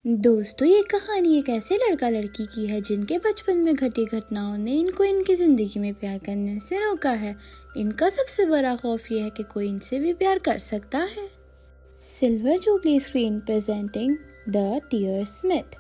दोस्तों, ये कहानी एक ऐसे लड़का लड़की की है जिनके बचपन में घटी घटनाओं ने इनको इनकी जिंदगी में प्यार करने से रोका है। इनका सबसे बड़ा खौफ ये है कि कोई इनसे भी प्यार कर सकता है। Silver jubilee screen presenting the tear smith.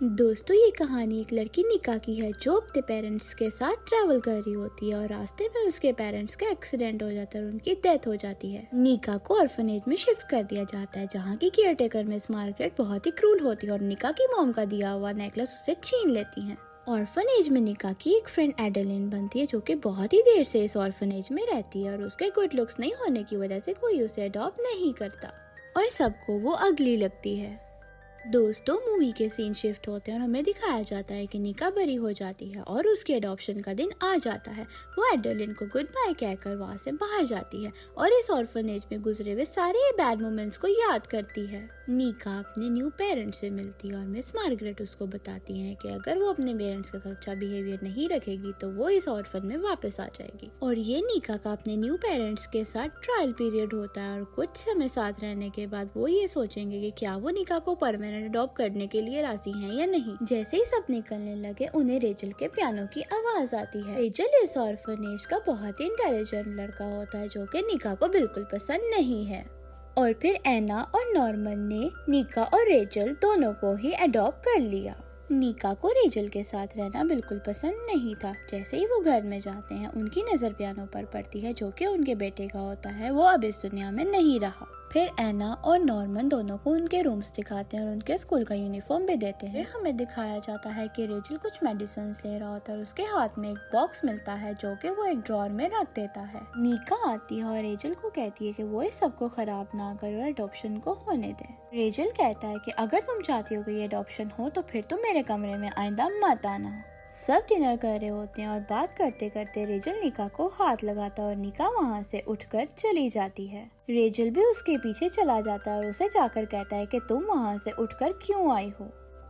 दोस्तों, ये कहानी एक लड़की निका की है जो अपने पेरेंट्स के साथ ट्रैवल कर रही होती है और रास्ते में उसके पेरेंट्स का एक्सीडेंट हो जाता है और उनकी डेथ हो जाती है। निका को ऑर्फनेज में शिफ्ट कर दिया जाता है जहाँ की केयरटेकर मिस मार्गरेट बहुत ही क्रूल होती है और निका की मॉम का दिया हुआ नेकलेस उसे छीन लेती है। ऑर्फनेज में निका की एक फ्रेंड एडेलिन बनती है जो कि बहुत ही देर से इस ऑर्फनेज में रहती है और उसके गुड लुक्स नहीं होने की वजह से कोई उसे अडॉप्ट नहीं करता और सबको वो अगली लगती है। दोस्तों, मूवी के सीन शिफ्ट होते हैं और हमें दिखाया जाता है कि निका बरी हो जाती है और उसके अडॉप्शन का दिन आ जाता है। वो एडेलिन को गुड बाय कहकर वहाँ से बाहर जाती है और इस ऑर्फनेज में गुजरे हुए सारे बैड मोमेंट्स को याद करती है। निका अपने न्यू पेरेंट्स से मिलती है और मिस मार्गरेट उसको बताती है कि अगर वो अपने पेरेंट्स के साथ अच्छा बिहेवियर नहीं रखेगी तो वो इस ऑर्फन में वापस आ जाएगी। और ये निका का अपने न्यू पेरेंट्स के साथ ट्रायल पीरियड होता है और कुछ समय साथ रहने के बाद वो ये सोचेंगे कि क्या वो निका को परमानेंट अडॉप्ट करने के लिए राजी हैं या नहीं। जैसे ही सब निकलने लगे उन्हें रेचल के पियानो की आवाज आती है। रेचल इस ऑर्फनेज का बहुत ही इंटेलिजेंट लड़का होता है जो कि निका को बिल्कुल पसंद नहीं है। और फिर एना और नॉर्मन ने निका और रेचल दोनों को ही अडॉप्ट कर लिया। निका को रेचल के साथ रहना बिल्कुल पसंद नहीं था। जैसे ही वो घर में जाते हैं उनकी नजर पियानो पर पड़ती है जो कि उनके बेटे का होता है। वो अब इस दुनिया में नहीं रहा। फिर एना और नॉर्मन दोनों को उनके रूम्स दिखाते हैं और उनके स्कूल का यूनिफॉर्म भी देते हैं। फिर हमें दिखाया जाता है कि रेचल कुछ मेडिसिन ले रहा होता है और उसके हाथ में एक बॉक्स मिलता है जो कि वो एक ड्रॉर में रख देता है। निका आती है और रेचल को कहती है कि वो इस सब को खराब ना करे और अडॉप्शन को होने दे। रेचल कहता है कि अगर तुम चाहती हो कि ये अडॉप्शन हो तो फिर तुम मेरे कमरे में आइंदा मत आना। सब डिनर कर रहे होते हैं और बात करते करते रेचल निका को हाथ लगाता है और निका वहाँ से उठकर चली जाती है। रेचल भी उसके पीछे चला जाता है और उसे जाकर कहता है कि तुम वहाँ से उठकर क्यों आई हो।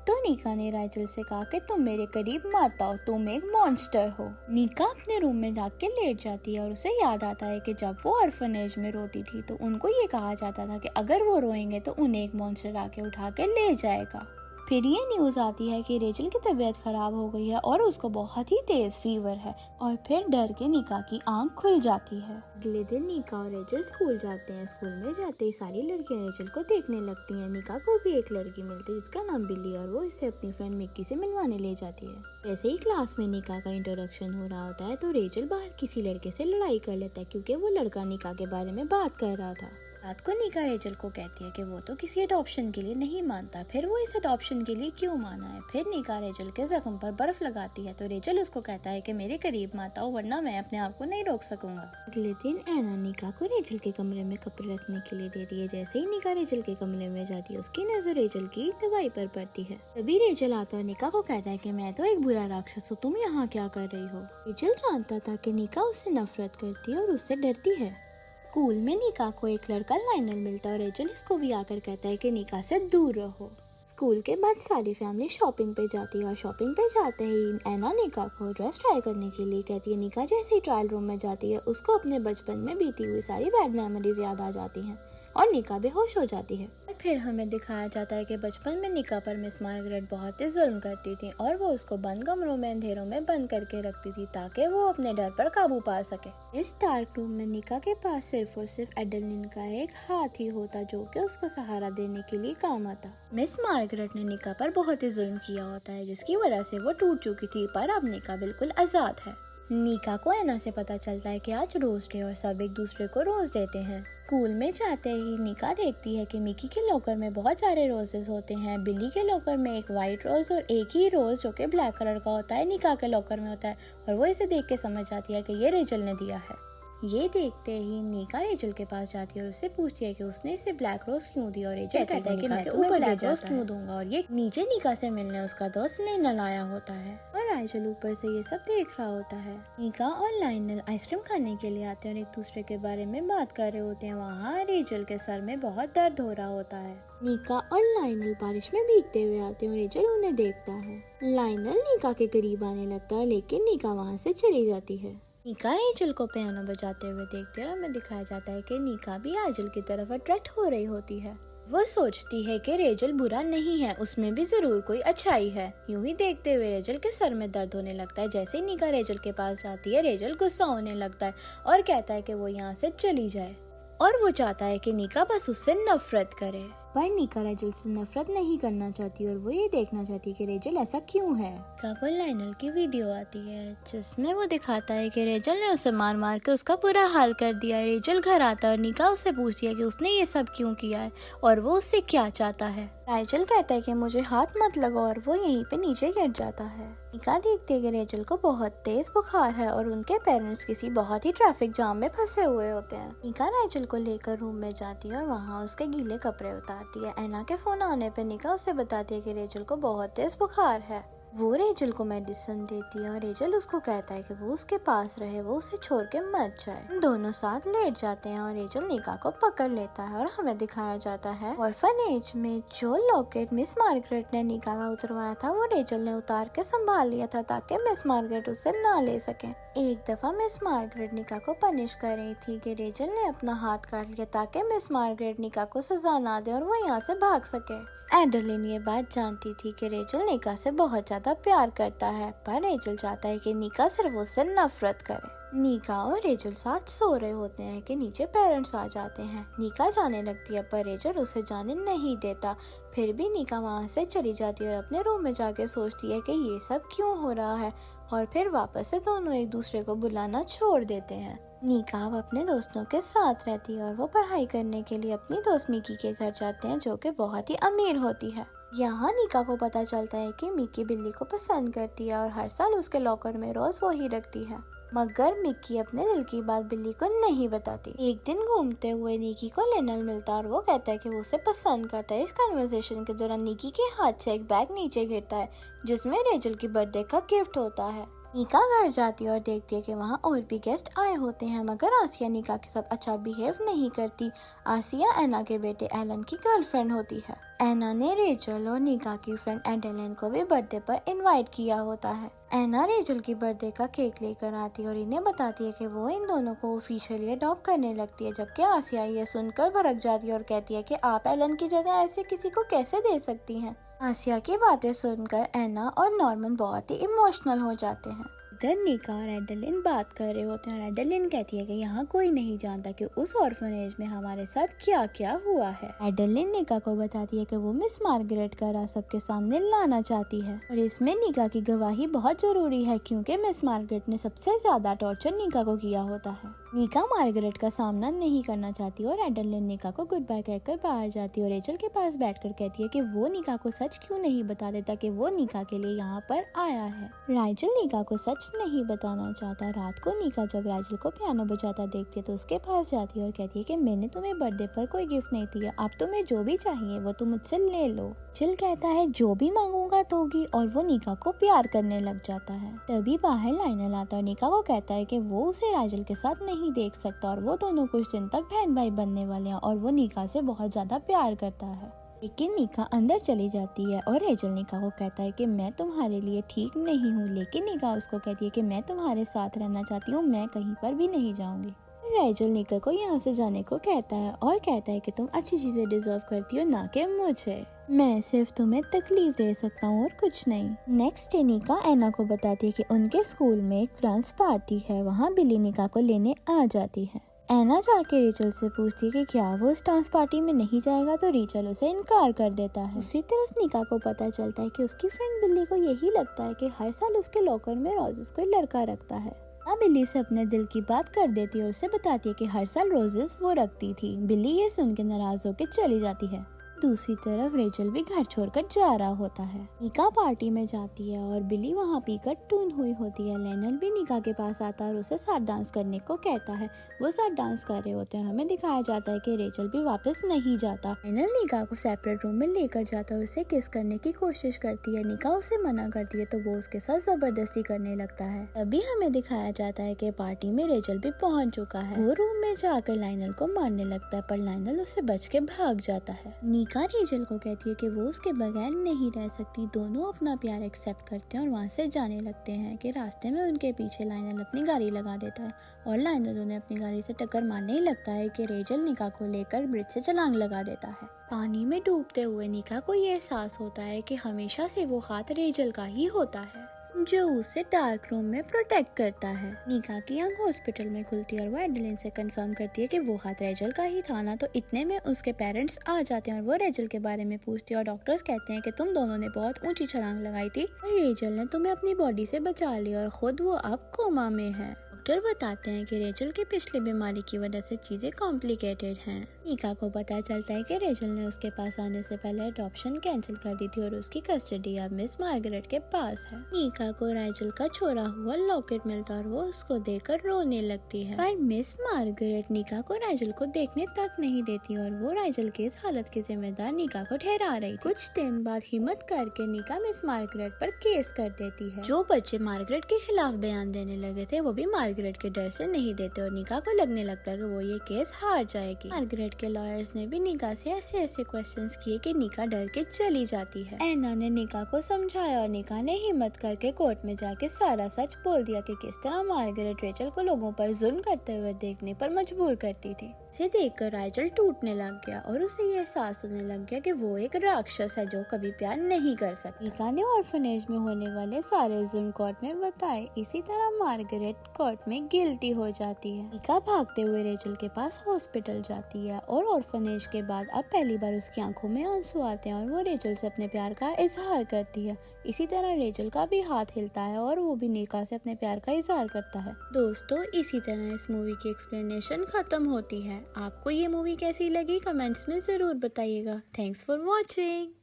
तो निका ने रेचल से कहा कि तुम मेरे करीब मत आओ, तुम एक मॉन्स्टर हो। निका अपने रूम में जाके लेट जाती है और उसे याद आता है कि जब वो ऑर्फनेज में रोती थी तो उनको ये कहा जाता था कि अगर वो रोएंगे तो उन्हें एक मॉन्स्टर आके उठा के ले जाएगा। फिर ये न्यूज आती है कि रेचल की तबीयत खराब हो गई है और उसको बहुत ही तेज फीवर है और फिर डर के निका की आंख खुल जाती है। अगले दिन निका और रेचल स्कूल जाते हैं। स्कूल में जाते ही सारी लड़कियां रेचल को देखने लगती हैं। निका को भी एक लड़की मिलती है जिसका नाम बिल्ली और वो इसे अपनी फ्रेंड मिक्की से मिलवाने ले जाती है। वैसे ही क्लास में निका का इंट्रोडक्शन हो रहा होता है तो रेचल बाहर किसी लड़के से लड़ाई कर लेता है क्योंकि वो लड़का निका के बारे में बात कर रहा था। रात को निका रेचल को कहती है कि वो तो किसी अडॉप्शन के लिए नहीं मानता, फिर वो इस अडॉप्शन के लिए क्यों माना है। फिर निका रेचल के जख्म पर बर्फ लगाती है तो रेचल उसको कहता है कि मेरे करीब मत आओ वरना मैं अपने आप को नहीं रोक सकूंगा। अगले दिन एना निका को रेचल के कमरे में कपड़े रखने के लिए देती है। जैसे ही निका रेचल के कमरे में जाती है उसकी नजर रेचल की दवाई पर पड़ती है। तभी रेचल आता है निका को कहता है कि मैं तो एक बुरा राक्षस हूँ, तुम यहाँ क्या कर रही हो। रेचल जानता था कि निका उससे नफरत करती है और उससे डरती है। स्कूल में निका को एक लड़का लाइनल मिलता है और रेचल इसको भी आकर कहता है कि निका से दूर रहो। स्कूल के बाद सारी फैमिली शॉपिंग पे जाती है और शॉपिंग पे जाते ही एना निका को ड्रेस ट्राई करने के लिए कहती है। निका जैसे ही ट्रायल रूम में जाती है उसको अपने बचपन में बीती हुई सारी बैड मेमोरीज याद आ जाती हैं और निका बेहोश हो जाती है। और फिर हमें दिखाया जाता है कि बचपन में निका पर मिस मार्गरेट बहुत ही जुल्म करती थी और वो उसको बंद कमरों में अंधेरों में बंद करके रखती थी ताकि वो अपने डर पर काबू पा सके। इस डार्क रूम में निका के पास सिर्फ और सिर्फ एडेलिन का एक हाथ ही होता जो कि उसको सहारा देने के लिए काम आता। मिस मार्गरेट ने निका पर बहुत ही जुल्म किया होता है जिसकी वजह से वो टूट चुकी थी, पर अब निका बिल्कुल आजाद है। निका को एना से पता चलता है कि आज रोज डे और सब एक दूसरे को रोज देते हैं। स्कूल में जाते ही निका देखती है कि मिकी के लॉकर में बहुत सारे रोजेस होते हैं। बिल्ली के लॉकर में एक वाइट रोज और एक ही रोज जो कि ब्लैक कलर का होता है निका के लॉकर में होता है और वो इसे देख के समझ जाती है कि ये रेचल ने दिया है। ये देखते ही निका रेचल के पास जाती है और उससे पूछती है कि उसने इसे ब्लैक रोज क्यों दी और रेचल कहता है कि मैं तुम्हें ब्लैक रोज क्यों दूंगा और ये नीचे निका से मिलने उसका दोस्त लाइनल आया होता है और रेचल ऊपर से ये सब देख रहा होता है। निका और लाइनल आइसक्रीम खाने के लिए आते हैं और एक दूसरे के बारे में बात कर रहे होते हैं। वहाँ रेचल के सर में बहुत दर्द हो रहा होता है। निका और लाइनल बारिश में भीगते हुए आते हैं और रेचल उन्हें देखता है। लाइनल निका के करीब आने लगता है लेकिन निका वहाँ से चली जाती है। निका रेचल को पियानो बजाते हुए देखते हैं और हमें दिखाया जाता है कि निका भी रेचल की तरफ अट्रैक्ट हो रही होती है। वो सोचती है कि रेचल बुरा नहीं है, उसमें भी जरूर कोई अच्छाई है। यूं ही देखते हुए रेचल के सर में दर्द होने लगता है। जैसे ही निका रेचल के पास जाती है, रेचल गुस्सा होने लगता है और कहता है कि वो यहाँ से चली जाए और वो चाहता है कि निका बस उससे नफरत करे। पर निका रेचल से नफरत नहीं करना चाहती और वो ये देखना चाहती है कि रेचल ऐसा क्यों है। पर लाइनल की वीडियो आती है जिसमें वो दिखाता है कि रेचल ने उसे मार मार के उसका बुरा हाल कर दिया है। रेचल घर आता है और निका उससे पूछती है कि उसने ये सब क्यों किया है और वो उससे क्या चाहता है। रेचल कहता है कि मुझे हाथ मत लगाओ और वो यहीं पे नीचे गिर जाता है। निका देखती है कि रेचल को बहुत तेज बुखार है और उनके पेरेंट्स किसी बहुत ही ट्रैफिक जाम में फंसे हुए होते हैं। निका रेचल को लेकर रूम में जाती है और वहाँ उसके गीले कपड़े उतारती है। एना के फोन आने पे निका उसे बताती है कि रेचल को बहुत तेज बुखार है। वो रेचल को मेडिसिन देती है और रेचल उसको कहता है कि वो उसके पास रहे, वो उसे छोड़ के मत जाए। दोनों साथ लेट जाते हैं और रेचल निका को पकड़ लेता है और हमें दिखाया जाता है ऑर्फनेज में जो लॉकेट मिस मार्गरेट ने निका का उतरवाया था वो रेचल ने उतार के संभाल लिया था ताकि मिस मार्गरेट उसे ना ले सके। एक दफा मिस मार्गरेट निका को पनिश कर रही थी कि रेचल ने अपना हाथ काट लिया ताकि मिस मार्गरेट निका को सजा ना दे और वो यहाँ से भाग सके। एडेलिन ये बात जानती थी कि रेचल निका से बहुत ज्यादा प्यार करता है, पर रेचल चाहता है कि निका सिर्फ उससे नफरत करे। निका और रेचल साथ सो रहे होते हैं कि नीचे पेरेंट्स आ जाते हैं। निका जाने लगती है पर रेचल उसे जाने नहीं देता। फिर भी निका वहाँ से चली जाती है और अपने रूम में जाके सोचती है कि ये सब क्यों हो रहा है और फिर वापस से दोनों एक दूसरे को बुलाना छोड़ देते हैं। निका अब अपने दोस्तों के साथ रहती है और वो पढ़ाई करने के लिए अपनी दोस्त मिकी के घर जाते हैं जो कि बहुत ही अमीर होती है। यहाँ निका को पता चलता है कि मिकी बिल्ली को पसंद करती है और हर साल उसके लॉकर में रोज वो ही रखती है, मगर मिकी अपने दिल की बात बिल्ली को नहीं बताती। एक दिन घूमते हुए निकी को लेनल मिलता है और वो कहता है कि वो उसे पसंद करता है। इस कन्वर्सेशन के दौरान निकी के हाथ से एक बैग नीचे गिरता है जिसमें रेचल की बर्थडे का गिफ्ट होता है। निका घर जाती है और देखती है कि वहाँ और भी गेस्ट आए होते हैं, मगर आसिया निका के साथ अच्छा बिहेव नहीं करती। आसिया एना के बेटे एलन की गर्लफ्रेंड होती है। एना ने रेचल और निका की फ्रेंड एडेलिन को भी बर्थडे पर इनवाइट किया होता है। एना रेचल की बर्थडे का केक लेकर आती है और इन्हें बताती है कि वो इन दोनों को ऑफिशियली अडॉप्ट करने लगती है, जबकि आसिया ये सुनकर भड़क जाती है और कहती है कि आप एलन की जगह ऐसे किसी को कैसे दे सकती हैं। आसिया की बातें सुनकर एना और नॉर्मन बहुत ही इमोशनल हो जाते हैं। इधर निका और एडेलिन बात कर रहे होते हैं और एडेलिन कहती है कि यहाँ कोई नहीं जानता कि उस ऑर्फनेज में हमारे साथ क्या क्या हुआ है। एडेलिन निका को बताती है कि वो मिस मार्गरेट का राज सबके सामने लाना चाहती है और इसमें निका की गवाही बहुत जरूरी है क्योंकि मिस मार्गरेट ने सबसे ज्यादा टॉर्चर निका को किया होता है। निका मार्गरेट का सामना नहीं करना चाहती और एडेलिन निका को गुड बाय कहकर बाहर जाती है और रेचल के पास बैठकर कहती है कि वो निका को सच क्यों नहीं बता देता कि वो निका के लिए यहाँ पर आया है। राइचल निका को सच नहीं बताना चाहता। रात को निका जब राइचल को पियानो बजाता देखती है तो उसके पास जाती है और कहती है कि मैंने तुम्हें बर्थडे पर कोई गिफ्ट नहीं दिया, अब तुम्हें जो भी चाहिए वो तुम मुझसे ले लो। चिल कहता है जो भी मांगूंगा दोगी और वो निका को प्यार करने लग जाता है। तभी बाहर लाइनल आता और निका को कहता है कि वो उसे राइचल के साथ नहीं देख सकता और वो दोनों कुछ दिन तक बहन भाई बनने वाले हैं और वो निका से बहुत ज्यादा प्यार करता है। लेकिन निका अंदर चली जाती है और रेचल निका को कहता है कि मैं तुम्हारे लिए ठीक नहीं हूँ, लेकिन निका उसको कहती है कि मैं तुम्हारे साथ रहना चाहती हूँ, मैं कहीं पर भी नहीं जाऊंगी। रेचल निका को यहाँ से जाने को कहता है और कहता है कि तुम अच्छी चीजें डिजर्व करती हो, ना कि मुझे। मैं सिर्फ तुम्हें तकलीफ दे सकता हूँ और कुछ नहीं। नेक्स्ट डे निका एना को बताती है कि उनके स्कूल में एक डांस पार्टी है, वहाँ बिली निका को लेने आ जाती है। एना जाके रेचल से पूछती है कि क्या वो उस डांस पार्टी में नहीं जाएगा तो रेचल उसे इनकार कर देता है। दूसरी तरफ निका को पता चलता है कि उसकी फ्रेंड बिल्ली को यही लगता है कि हर साल उसके लॉकर में रोजेस कोई लड़का रखता है। बिल्ली से अपने दिल की बात कर देती है और उसे बताती है कि हर साल रोजेस वो रखती थी। बिल्ली ये सुन के नाराज होकर चली जाती है। दूसरी तरफ रेचल भी घर छोड़कर जा रहा होता है। निका पार्टी में जाती है और बिली वहाँ पीकर टून हुई होती है। लेनल भी निका के पास आता है और उसे साथ डांस करने को कहता है। वो साथ डांस कर रहे होते हैं। हमें दिखाया जाता है कि रेचल भी वापस नहीं जाता। लेनल निका को सेपरेट रूम में लेकर जाता है और उसे किस करने की कोशिश करती है। निका उसे मना करती है तो वो उसके साथ जबरदस्ती करने लगता है। तभी हमें दिखाया जाता है कि पार्टी में रेचल भी पहुँच चुका है। वो रूम में जाकर लाइनल को मारने लगता है पर लाइनल उससे बच के भाग जाता है। निका रेचल को कहती है कि वो उसके बगैर नहीं रह सकती। दोनों अपना प्यार एक्सेप्ट करते हैं और वहाँ से जाने लगते हैं कि रास्ते में उनके पीछे लाइनल अपनी गाड़ी लगा देता है और लाइनल उन्हें अपनी गाड़ी से टक्कर मारने ही लगता है कि रेचल निका को लेकर ब्रिज से छलांग लगा देता है। पानी में डूबते हुए निका को ये एहसास होता है कि हमेशा से वो हाथ रेचल का ही होता है, जो उसे डार्क रूम में प्रोटेक्ट करता है। निका की आंख हॉस्पिटल में खुलती है और वो एडेलिन से कंफर्म करती है कि वो हाथ रेचल का ही था ना। तो इतने में उसके पेरेंट्स आ जाते हैं और वो रेचल के बारे में पूछती है और डॉक्टर्स कहते हैं कि तुम दोनों ने बहुत ऊंची छलांग लगाई थी और रेचल ने तुम्हें अपनी बॉडी से बचा लिया और खुद वो अब कोमा में है। डॉक्टर बताते हैं कि रेचल की पिछली बीमारी की वजह से चीजें कॉम्प्लिकेटेड हैं। निका को पता चलता है कि रेचल ने उसके पास आने से पहले अडॉप्शन कैंसिल कर दी थी और उसकी कस्टडी अब मिस मार्गरेट के पास है। निका को रेचल का चोरा हुआ लॉकेट मिलता और वो उसको देखकर रोने लगती है, पर मिस मार्गरेट निका को रेचल को देखने तक नहीं देती और वो रेचल की इस हालत की जिम्मेदार निका को ठहरा रही। कुछ दिन बाद हिम्मत करके निका मिस मार्गरेट पर केस कर देती है। जो बच्चे मार्गरेट के खिलाफ बयान देने लगे थे वो भी मार्गरेट के डर से नहीं देते और निका को लगने लगता है कि वो ये केस हार जाएगी। मार्गरेट के लॉयर्स ने भी निका से ऐसे ऐसे क्वेश्चंस किए कि निका डर के चली जाती है। एना ने निका को समझाया और निका ने हिम्मत करके कोर्ट में जाके सारा सच बोल दिया कि किस तरह मार्गरेट रेचल को लोगों पर जुल्म करते हुए देखने पर मजबूर करती थी। इसे देखकर रेचल टूटने लग गया और उसे ये एहसास होने लग गया कि वो एक राक्षस है जो कभी प्यार नहीं कर सकती। निका ने ऑर्फनेज में होने वाले सारे जुल्म कोर्ट में बताए। इसी तरह मार्गरेट कोर्ट में गिल्टी हो जाती है। निका भागते हुए रेचल के पास हॉस्पिटल जाती है और ऑर्फनेज के बाद अब पहली बार उसकी आंखों में आंसू आते हैं और वो रेचल से अपने प्यार का इजहार करती है। इसी तरह रेचल का भी हाथ हिलता है और वो भी निका से अपने प्यार का इजहार करता है। दोस्तों, इसी तरह इस मूवी की एक्सप्लेनेशन खत्म होती है। आपको ये मूवी कैसी लगी कमेंट्स में जरूर बताइएगा। Thanks for watching.